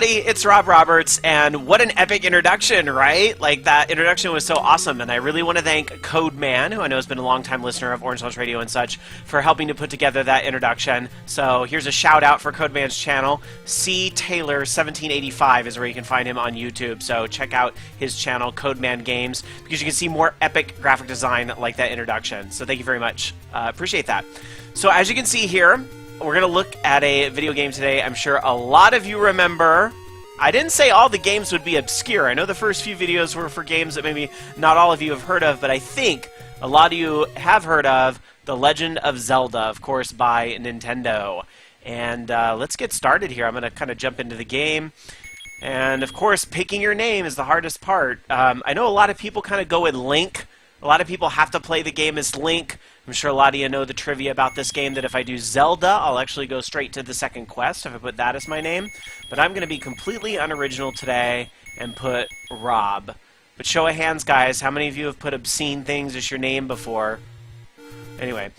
everybody, it's Rob Roberts, and what an epic introduction, right? Like, that introduction was so awesome, and I really want to thank Codeman, who I know has been a long-time listener of Orange Lounge Radio and such, for helping to put together that introduction. So here's a shout-out for Codeman's channel. C. Taylor 1785 is where you can find him on YouTube, so check out his channel, Codeman Games, because you can see more epic graphic design like that introduction. So thank you very much. Appreciate that. So as you can see here, we're going to look at a video game today. I'm sure a lot of you remember. I didn't say all the games would be obscure. I know the first few videos were for games that maybe not all of you have heard of, but I think a lot of you have heard of The Legend of Zelda, of course, by Nintendo. And let's get started here. I'm going to kind of jump into the game. And, of course, picking your name is the hardest part. I know a lot of people kind of go with Link. A lot of people have to play the game as Link. I'm sure a lot of you know the trivia about this game, that if I do Zelda, I'll actually go straight to the second quest if I put that as my name. But I'm going to be completely unoriginal today and put Rob. But show of hands, guys, how many of you have put obscene things as your name before? Anyway,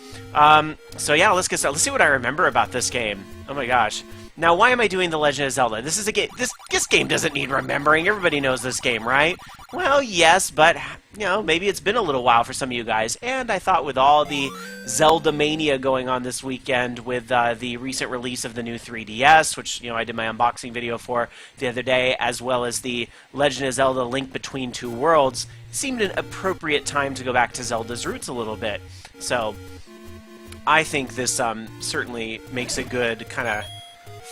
so yeah, let's get started. Let's see what I remember about this game. Oh my gosh. Now, why am I doing The Legend of Zelda? This is a game. This game doesn't need remembering. Everybody knows this game, right? Well, yes, but you know, maybe it's been a little while for some of you guys. And I thought with all the Zelda mania going on this weekend, with the recent release of the new 3DS, which I did my unboxing video for the other day, as well as the Legend of Zelda: Link Between Two Worlds, it seemed an appropriate time to go back to Zelda's roots a little bit. So I think this certainly makes a good kind of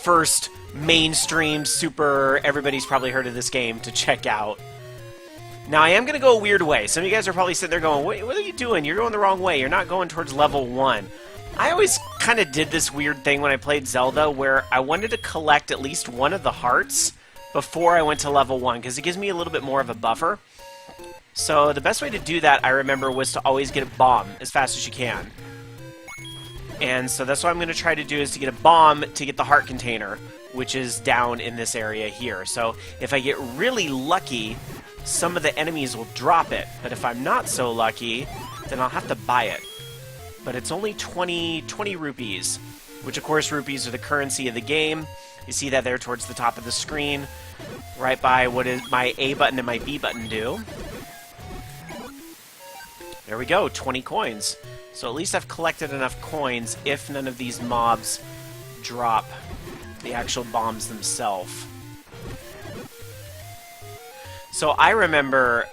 first mainstream, super, everybody's probably heard of this game to check out. Now, I am going to go a weird way. Some of you guys are probably sitting there going, what are you doing? You're going the wrong way. You're not going towards level 1. I always kind of did this weird thing when I played Zelda where I wanted to collect at least one of the hearts before I went to level 1, because it gives me a little bit more of a buffer. So the best way to do that, I remember, was to always get a bomb as fast as you can. And so that's what I'm going to try to do, is to get a bomb to get the heart container, which is down in this area here. So if I get really lucky, some of the enemies will drop it. But if I'm not so lucky, then I'll have to buy it. But it's only 20 rupees, which of course rupees are the currency of the game. You see that there towards the top of the screen, right by what is my A button and my B button do. There we go, 20 coins. So at least I've collected enough coins if none of these mobs drop the actual bombs themselves. So I remember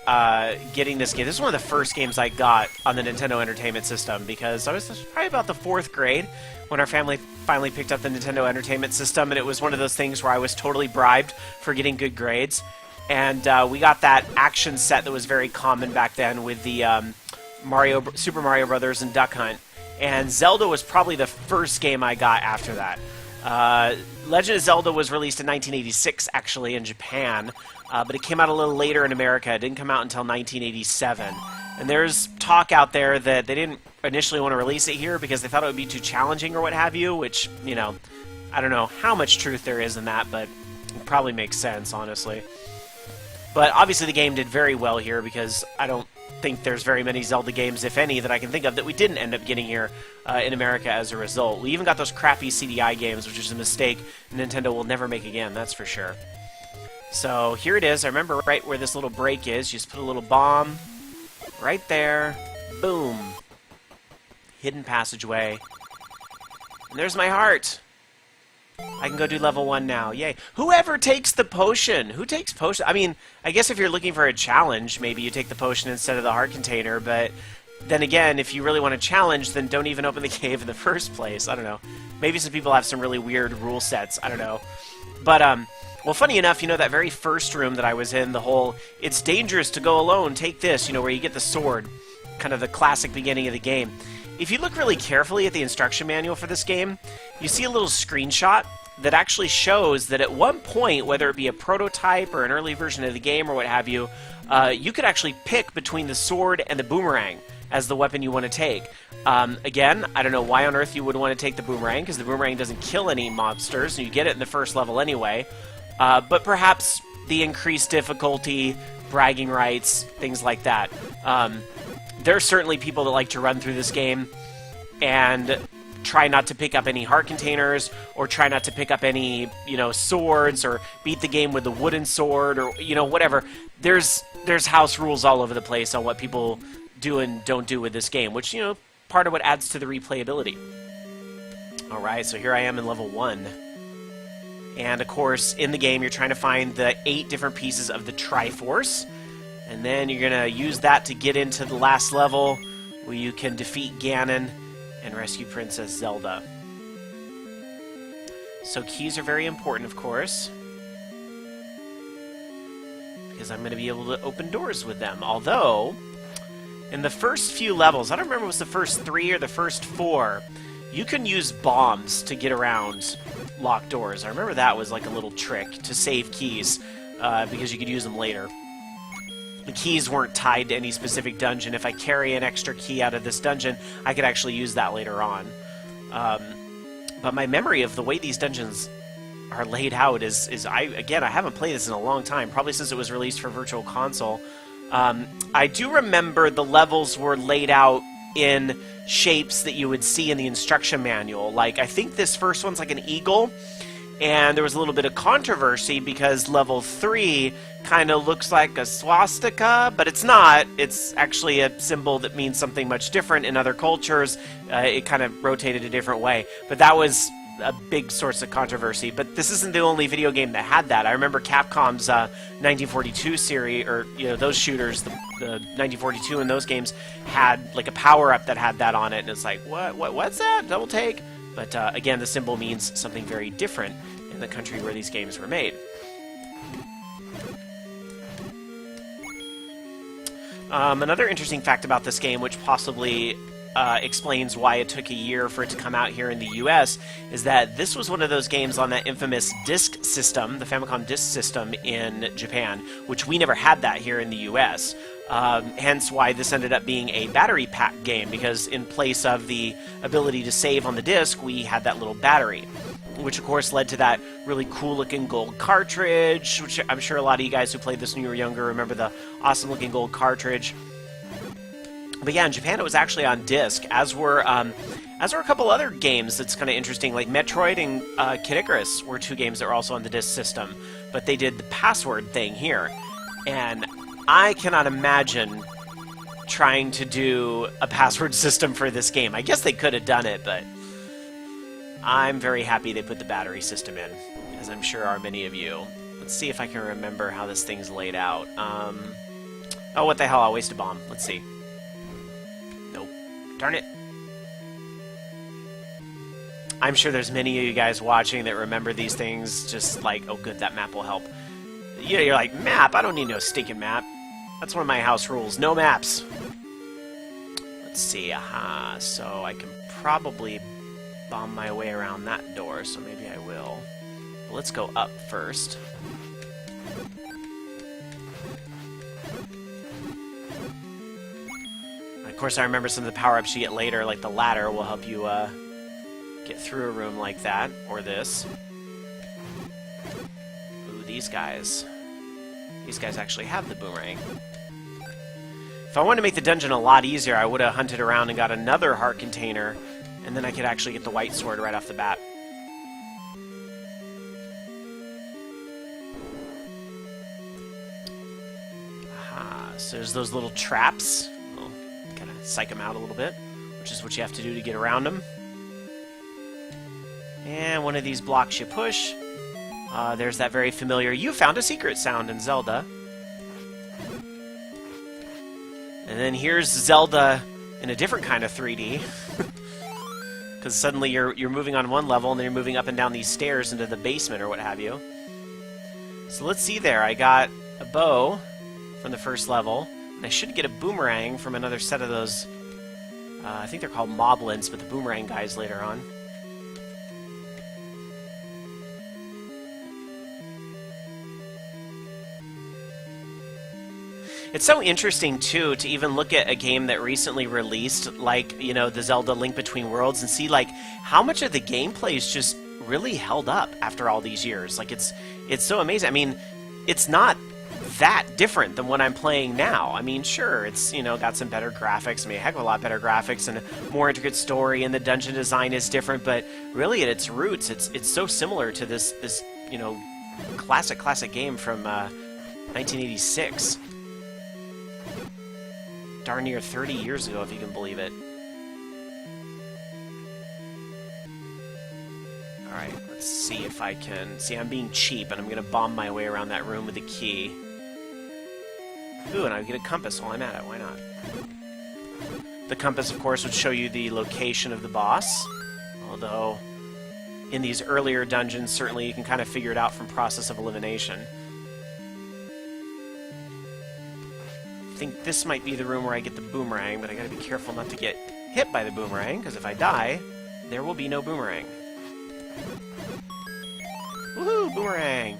getting this game. This is one of the first games I got on the Nintendo Entertainment System, because I was probably about the 4th grade when our family finally picked up the Nintendo Entertainment System, and it was one of those things where I was totally bribed for getting good grades. And we got that action set that was very common back then with the Super Mario Brothers and Duck Hunt. And Zelda was probably the first game I got after that. Legend of Zelda was released in 1986, actually, in Japan, but it came out a little later in America. It didn't come out until 1987. And there's talk out there that they didn't initially want to release it here because they thought it would be too challenging or what have you, which, I don't know how much truth there is in that, but it probably makes sense, honestly. But obviously the game did very well here, because I don't think there's very many Zelda games, if any, that I can think of that we didn't end up getting here in America as a result. We even got those crappy CDI games, which is a mistake Nintendo will never make again, that's for sure. So here it is. I remember right where this little break is. You just put a little bomb right there. Boom. Hidden passageway. And there's my heart. I can go do level 1 now. Yay. Whoever takes the potion? Who takes potion? I mean, I guess if you're looking for a challenge, maybe you take the potion instead of the heart container, but then again, if you really want a challenge, then don't even open the cave in the first place. I don't know. Maybe some people have some really weird rule sets. I don't know. But, well, funny enough, that very first room that I was in, the whole, it's dangerous to go alone, take this, where you get the sword, kind of the classic beginning of the game. If you look really carefully at the instruction manual for this game, you see a little screenshot that actually shows that at one point, whether it be a prototype or an early version of the game or what have you, you could actually pick between the sword and the boomerang as the weapon you want to take. Again, I don't know why on earth you would want to take the boomerang, because the boomerang doesn't kill any mobsters, and you get it in the first level anyway. But perhaps the increased difficulty, bragging rights, things like that. There are certainly people that like to run through this game and try not to pick up any heart containers, or try not to pick up any, swords, or beat the game with a wooden sword, or, whatever. There's house rules all over the place on what people do and don't do with this game, which, part of what adds to the replayability. Alright, so here I am in level 1. And, of course, in the game, you're trying to find the 8 different pieces of the Triforce. And then you're going to use that to get into the last level, where you can defeat Ganon and rescue Princess Zelda. So keys are very important, of course, because I'm going to be able to open doors with them. Although, in the first few levels, I don't remember if it was the first 3 or the first 4, you can use bombs to get around locked doors. I remember that was like a little trick to save keys, because you could use them later. The keys weren't tied to any specific dungeon. If I carry an extra key out of this dungeon, I could actually use that later on. But my memory of the way these dungeons are laid out is I haven't played this in a long time, probably since it was released for Virtual Console. I do remember the levels were laid out in shapes that you would see in the instruction manual. Like, I think this first one's like an eagle, and there was a little bit of controversy because level 3 kind of looks like a swastika, but it's not. It's actually a symbol that means something much different in other cultures. It kind of rotated a different way, but that was a big source of controversy. But this isn't the only video game that had that. I remember Capcom's 1942 series, or those shooters, the 1942 in those games had like a power-up that had that on it, and it's like, what's that? Double take? But again, the symbol means something very different in the country where these games were made. Another interesting fact about this game, which possibly explains why it took a year for it to come out here in the US, is that this was one of those games on that infamous disc system, the Famicom disc system in Japan, which we never had that here in the US. Hence why this ended up being a battery pack game, because in place of the ability to save on the disc, we had that little battery, which of course led to that really cool looking gold cartridge, which I'm sure a lot of you guys who played this when you were younger remember the awesome looking gold cartridge. But yeah, in Japan it was actually on disc, as were a couple other games that's kind of interesting, like Metroid and Kid Icarus were 2 games that were also on the disc system, but they did the password thing here. And I cannot imagine trying to do a password system for this game. I guess they could have done it, but I'm very happy they put the battery system in, as I'm sure are many of you. Let's see if I can remember how this thing's laid out. Oh, what the hell, I'll waste a bomb. Let's see. Nope. Darn it. I'm sure there's many of you guys watching that remember these things just like, oh good, that map will help. You're like, map? I don't need no stinking map. That's one of my house rules. No maps. Let's see. Aha. So I can probably bomb my way around that door, so maybe I will. But let's go up first. Of course, I remember some of the power-ups you get later, like the ladder will help you get through a room like that, or this. Ooh, these guys. These guys actually have the boomerang. If I wanted to make the dungeon a lot easier, I would have hunted around and got another heart container, and then I could actually get the white sword right off the bat. Aha, so there's those little traps. We'll kind of psych them out a little bit, which is what you have to do to get around them. And one of these blocks you push. There's that very familiar "you found a secret" sound in Zelda. And then here's Zelda in a different kind of 3D. Because suddenly you're moving on one level, and then you're moving up and down these stairs into the basement or what have you. So let's see there. I got a bow from the first level, and I should get a boomerang from another set of those. I think they're called moblins, but the boomerang guys later on. It's so interesting, too, to even look at a game that recently released, like, you know, the Zelda Link Between Worlds, and see, like, how much of the gameplay is just really held up after all these years. Like, it's so amazing. I mean, it's not that different than what I'm playing now. I mean, sure, it's, you know, got some better graphics, I mean, a heck of a lot better graphics and a more intricate story, and the dungeon design is different, but really at its roots, it's so similar to this, you know, classic game from 1986. Darn near 30 years ago, if you can believe it. Alright, let's see if I can... See, I'm being cheap, and I'm going to bomb my way around that room with a key. Ooh, and I get a compass while I'm at it. Why not? The compass, of course, would show you the location of the boss. Although, in these earlier dungeons, certainly you can kind of figure it out from process of elimination. I think this might be the room where I get the boomerang, but I gotta be careful not to get hit by the boomerang, because if I die, there will be no boomerang. Woohoo! Boomerang!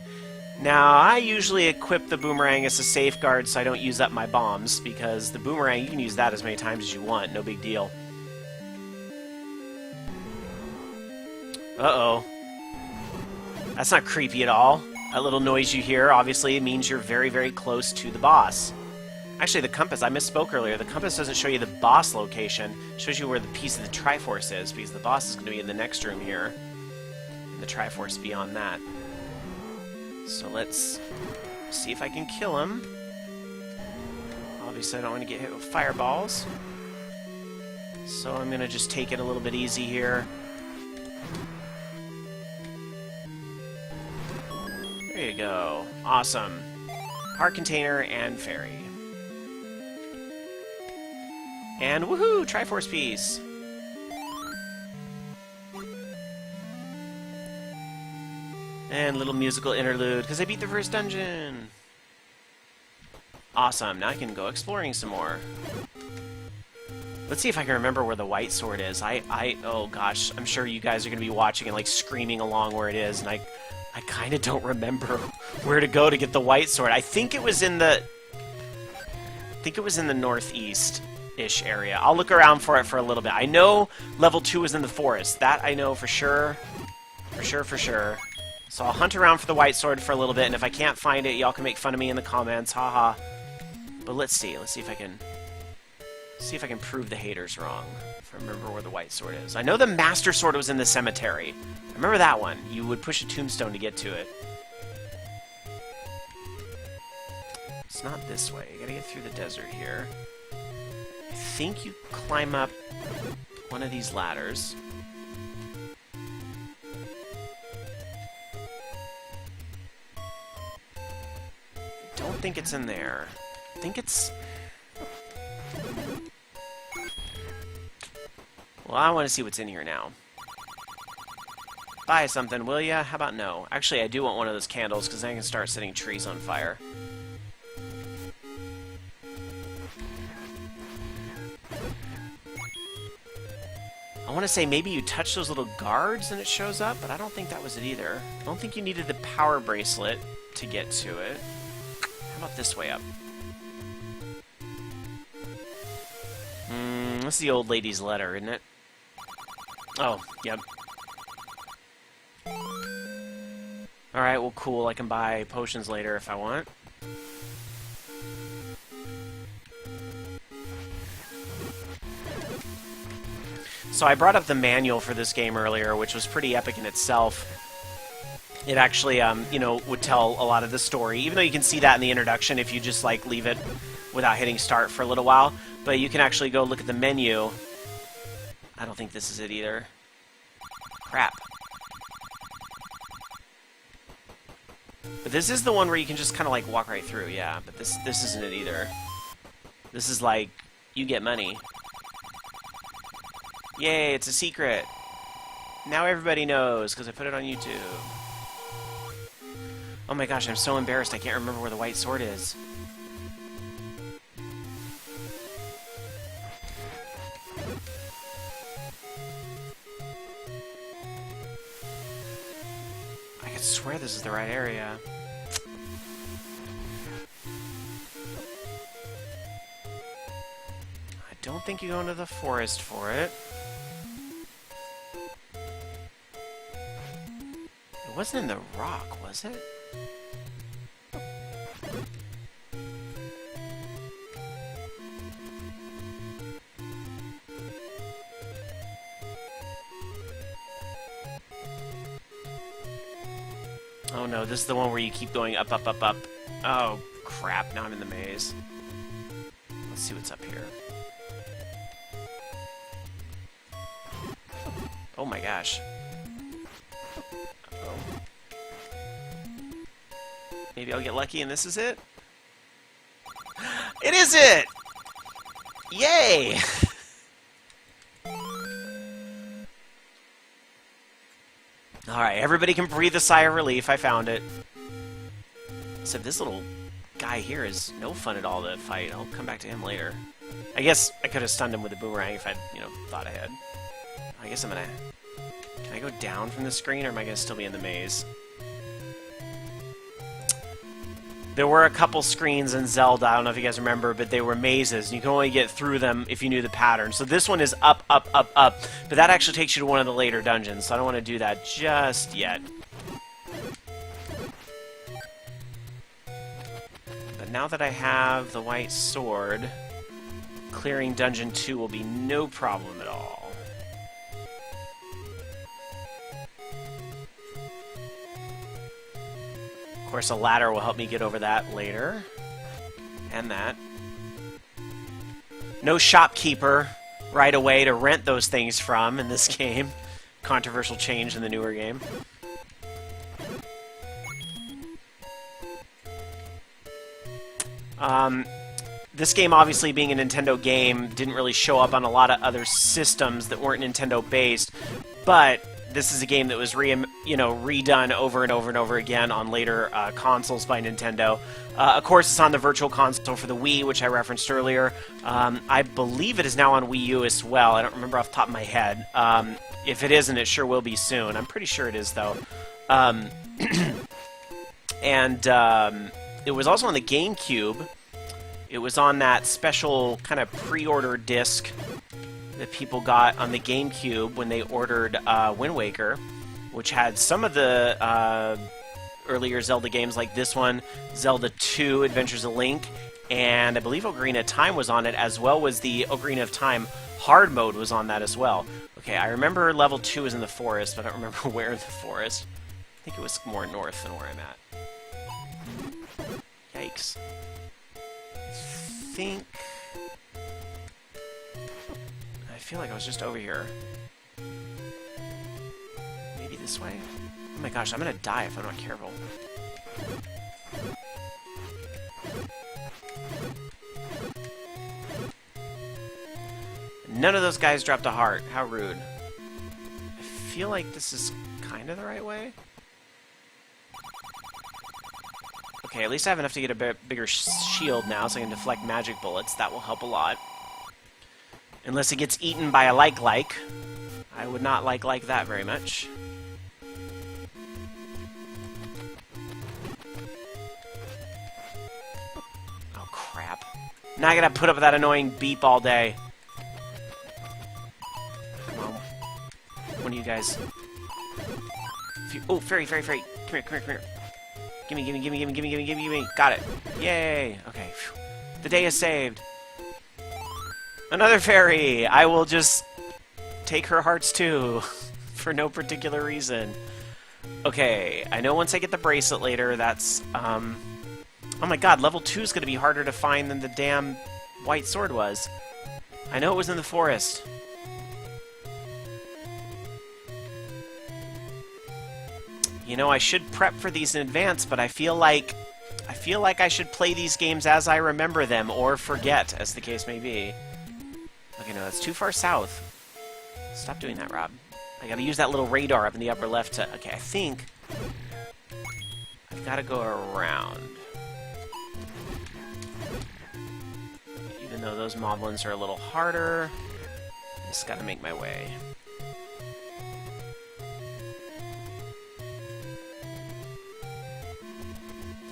Now, I usually equip the boomerang as a safeguard so I don't use up my bombs, because the boomerang, you can use that as many times as you want, no big deal. Uh-oh. That's not creepy at all. That little noise you hear, obviously, means you're very, very close to the boss. Actually, the compass, I misspoke earlier. The compass doesn't show you the boss location. It shows you where the piece of the Triforce is, because the boss is going to be in the next room here. And the Triforce beyond that. So let's see if I can kill him. Obviously, I don't want to get hit with fireballs. So I'm going to just take it a little bit easy here. There you go. Awesome. Heart container and fairy. And woohoo! Triforce piece! And little musical interlude, because I beat the first dungeon! Awesome, now I can go exploring some more. Let's see if I can remember where the white sword is. Oh gosh, I'm sure you guys are going to be watching and like screaming along where it is, and I kind of don't remember where to go to get the white sword. I think it was in the northeast-ish area. I'll look around for it for a little bit. I know level 2 is in the forest. That I know for sure. For sure. So I'll hunt around for the white sword for a little bit, and if I can't find it, y'all can make fun of me in the comments. Haha. But let's see if I can prove the haters wrong. If I remember where the white sword is. I know the master sword was in the cemetery. I remember that one. You would push a tombstone to get to it. It's not this way. You gotta get through the desert here. I think you climb up one of these ladders. I don't think it's in there. I think it's... Well, I want to see what's in here now. Buy something, will ya? How about no? Actually, I do want one of those candles, because then I can start setting trees on fire. I want to say maybe you touch those little guards and it shows up, but I don't think that was it either. I don't think you needed the power bracelet to get to it. How about this way up? That's the old lady's letter, isn't it? Oh, yep. Alright, well, cool. I can buy potions later if I want. So I brought up the manual for this game earlier, which was pretty epic in itself. It actually, you know, would tell a lot of the story, even though you can see that in the introduction if you just, like, leave it without hitting start for a little while. But you can actually go look at the menu. I don't think this is it either. Crap. But this is the one where you can just kind of, like, walk right through, yeah. But this isn't it either. This is like, you get money. Yay, it's a secret. Now everybody knows, because I put it on YouTube. Oh my gosh, I'm so embarrassed I can't remember where the white sword is. I could swear this is the right area. I don't think you go into the forest for it. It wasn't in the rock, was it? Oh no, this is the one where you keep going up, up, up, up. Oh, crap. Now I'm in the maze. Let's see what's up here. Oh my gosh. Uh-oh. Maybe I'll get lucky and this is it? It is it! Yay! Alright, everybody can breathe a sigh of relief. I found it. Except this little guy here is no fun at all to fight. I'll come back to him later. I guess I could have stunned him with a boomerang if I'd, thought ahead. I guess I'm gonna... Can I go down from the screen, or am I gonna still be in the maze? There were a couple screens in Zelda, I don't know if you guys remember, but they were mazes, and you can only get through them if you knew the pattern. So this one is up, up, up, up, but that actually takes you to one of the later dungeons, so I don't want to do that just yet. But now that I have the white sword, clearing Dungeon 2 will be no problem at all. Of course, a ladder will help me get over that later. And that. No shopkeeper right away to rent those things from in this game. Controversial change in the newer game. This game, obviously being a Nintendo game, didn't really show up on a lot of other systems that weren't Nintendo-based, but this is a game that was redone over and over and over again on later consoles by Nintendo. Of course, it's on the Virtual Console for the Wii, which I referenced earlier. I believe it is now on Wii U as well. I don't remember off the top of my head. If it isn't, it sure will be soon. I'm pretty sure it is, though. And it was also on the GameCube. It was on that special kind of pre-order disc that people got on the GameCube when they ordered Wind Waker, which had some of the earlier Zelda games like this one, Zelda 2, Adventures of Link, and I believe Ocarina of Time was on it, as well as the Ocarina of Time hard mode was on that as well. Okay, I remember level 2 was in the forest, but I don't remember where in the forest. I think it was more north than where I'm at. Yikes. I feel like I was just over here. Maybe this way? Oh my gosh, I'm gonna die if I'm not careful. None of those guys dropped a heart. How rude. I feel like this is kind of the right way. Okay, at least I have enough to get a bigger shield now, so I can deflect magic bullets. That will help a lot. Unless it gets eaten by a like-like. I would not like that very much. Oh, crap. Now I gotta put up with that annoying beep all day. Come on. One of you guys. Oh, fairy, fairy, fairy. Come here, come here, come here. Gimme, gimme, gimme, gimme, gimme, gimme, gimme, gimme. Got it. Yay. Okay. Phew. The day is saved. Another fairy. I will just take her hearts too. For no particular reason. Okay. I know once I get the bracelet later, that's, oh my god, level 2 is going to be harder to find than the damn white sword was. I know it was in the forest. You know, I should prep for these in advance, but I feel like I should play these games as I remember them, or forget, as the case may be. Okay, no, that's too far south. Stop doing that, Rob. I gotta use that little radar up in the upper left to... Okay, I think... I've gotta go around. Even though those moblins are a little harder, I just gotta make my way.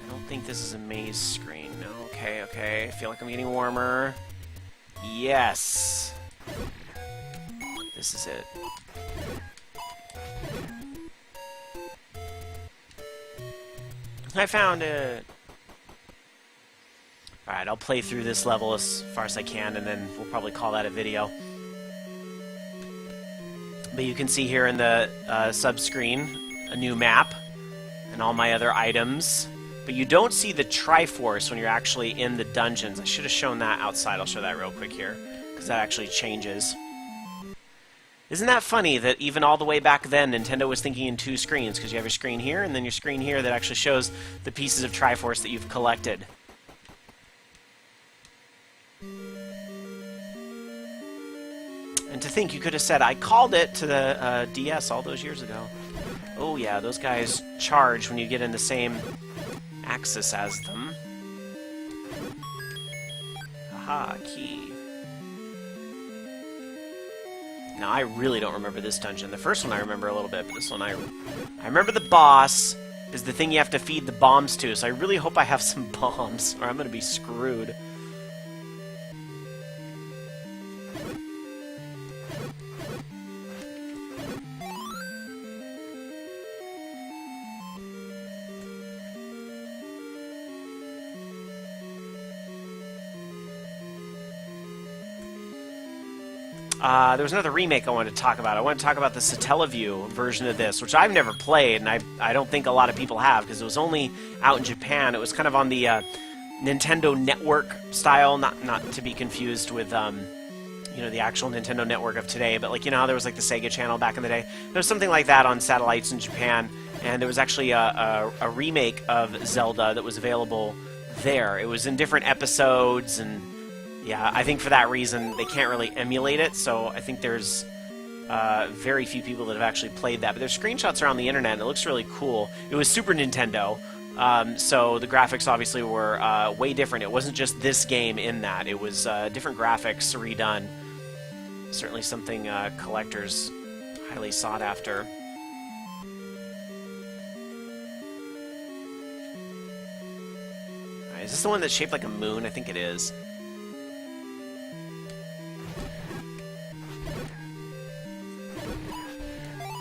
I think this is a maze screen. No, okay, okay. I feel like I'm getting warmer. Yes! This is it. I found it! Alright, I'll play through this level as far as I can, and then we'll probably call that a video. But you can see here in the sub-screen a new map. and all my other items. But you don't see the Triforce when you're actually in the dungeons. I should have shown that outside. I'll show that real quick here, because that actually changes. Isn't that funny that even all the way back then, Nintendo was thinking in 2 screens, because you have your screen here, and then your screen here that actually shows the pieces of Triforce that you've collected. And to think you could have said, I called it to the DS all those years ago. Oh yeah, those guys charge when you get in the same axis as them. Aha, key. Now, I really don't remember this dungeon. The first one I remember a little bit, but this one I remember the boss is the thing you have to feed the bombs to, so I really hope I have some bombs, or I'm going to be screwed. There was another remake I wanted to talk about. I want to talk about the Satellaview version of this, which I've never played, and I don't think a lot of people have, because it was only out in Japan. It was kind of on the Nintendo Network style, not to be confused with you know, the actual Nintendo Network of today, but like, you know how there was like the Sega Channel back in the day? There was something like that on satellites in Japan, and there was actually a remake of Zelda that was available there. It was in different episodes, and yeah, I think for that reason they can't really emulate it, so I think there's very few people that have actually played that. But there's screenshots around the internet, and it looks really cool. It was Super Nintendo, so the graphics obviously were way different. It wasn't just this game in that. It was different graphics redone. Certainly something collectors highly sought after. Is this the one that's shaped like a moon? I think it is.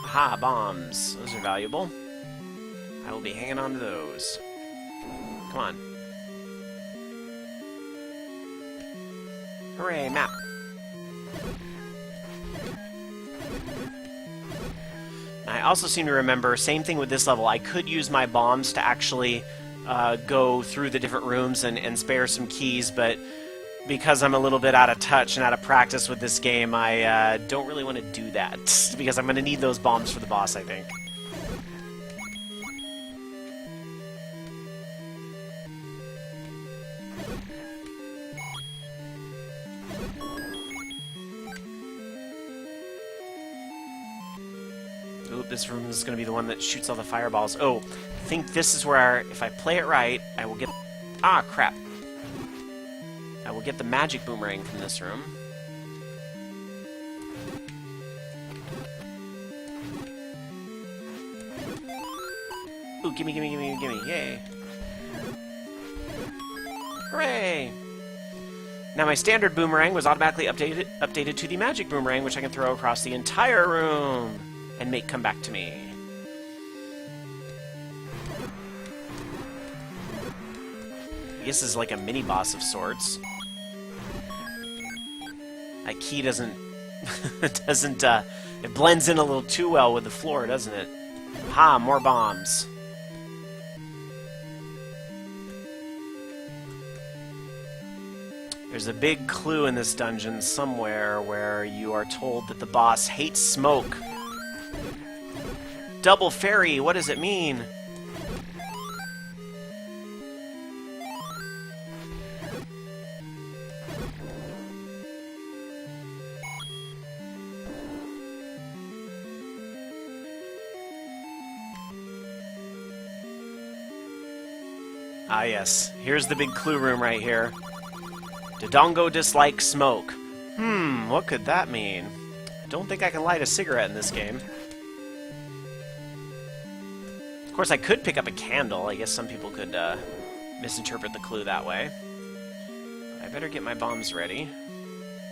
Aha, bombs. Those are valuable. I will be hanging on to those. Come on. Hooray, map. I also seem to remember, same thing with this level, I could use my bombs to actually go through the different rooms and spare some keys, but because I'm a little bit out of touch and out of practice with this game, I don't really want to do that, because I'm going to need those bombs for the boss, I think. Oop, this room is going to be the one that shoots all the fireballs. Oh, I think this is where, if I play it right, I will get... Ah, crap. I will get the magic boomerang from this room. Ooh, gimme, gimme, gimme, gimme, yay. Hooray! Now my standard boomerang was automatically updated to the magic boomerang, which I can throw across the entire room and make come back to me. I guess this is like a mini-boss of sorts. That key doesn't... it blends in a little too well with the floor, doesn't it? Ha, more bombs. There's a big clue in this dungeon somewhere where you are told that the boss hates smoke. Double fairy, what does it mean? Ah yes, here's the big clue room right here. Dodongo dislikes smoke. What could that mean? I don't think I can light a cigarette in this game. Of course, I could pick up a candle. I guess some people could misinterpret the clue that way. I better get my bombs ready.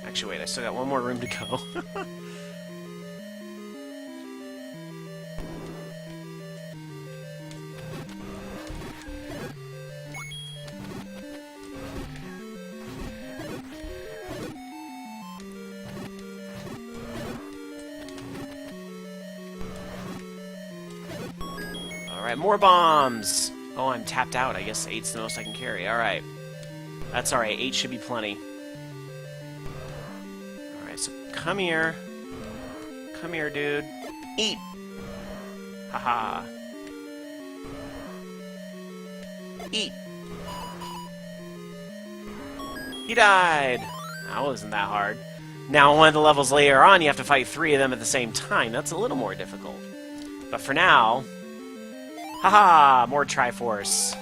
Actually, wait, I still got one more room to go. Alright, more bombs! Oh, I'm tapped out. I guess 8's the most I can carry. Alright. That's alright. 8 should be plenty. Alright, so come here. Come here, dude. Eat! Haha. Eat! He died! That wasn't that hard. Now, one of the levels later on, you have to fight 3 of them at the same time. That's a little more difficult. But for now... Haha! More Triforce.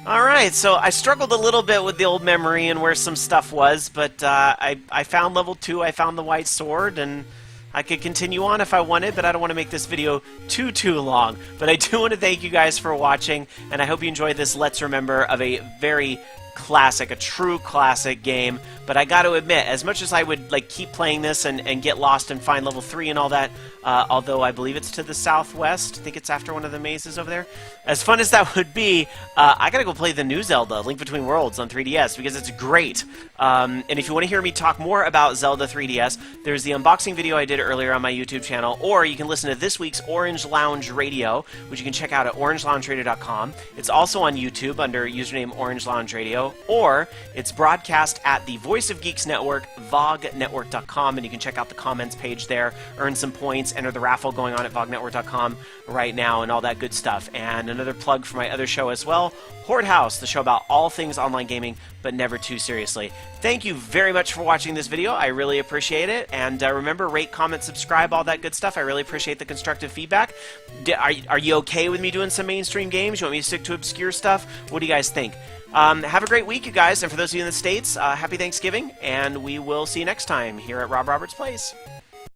Alright, so I struggled a little bit with the old memory and where some stuff was, but I found level 2, I found the white sword, and I could continue on if I wanted, but I don't want to make this video too long. But I do want to thank you guys for watching, and I hope you enjoyed this Let's Remember of a very classic, a true classic game. But I got to admit, as much as I would like keep playing this and get lost and find level 3 and all that, although I believe it's to the southwest, I think it's after one of the mazes over there. As fun as that would be, I gotta go play the new Zelda, Link Between Worlds on 3DS, because it's great. And if you want to hear me talk more about Zelda 3DS, there's the unboxing video I did earlier on my YouTube channel, or you can listen to this week's Orange Lounge Radio, which you can check out at orangeloungeradio.com. It's also on YouTube under username Orange Lounge Radio, or it's broadcast at the Voice of Geeks Network, vognetwork.com, and you can check out the comments page there, earn some points, enter the raffle going on at vognetwork.com right now, and all that good stuff. And another plug for my other show as well, Horde House, the show about all things online gaming, but never too seriously. Thank you very much for watching this video. I really appreciate it. And remember, rate, comment, subscribe, all that good stuff. I really appreciate the constructive feedback. Are you okay with me doing some mainstream games? You want me to stick to obscure stuff? What do you guys think? Have a great week, you guys. And for those of you in the States, happy Thanksgiving. And we will see you next time here at Rob Roberts Plays.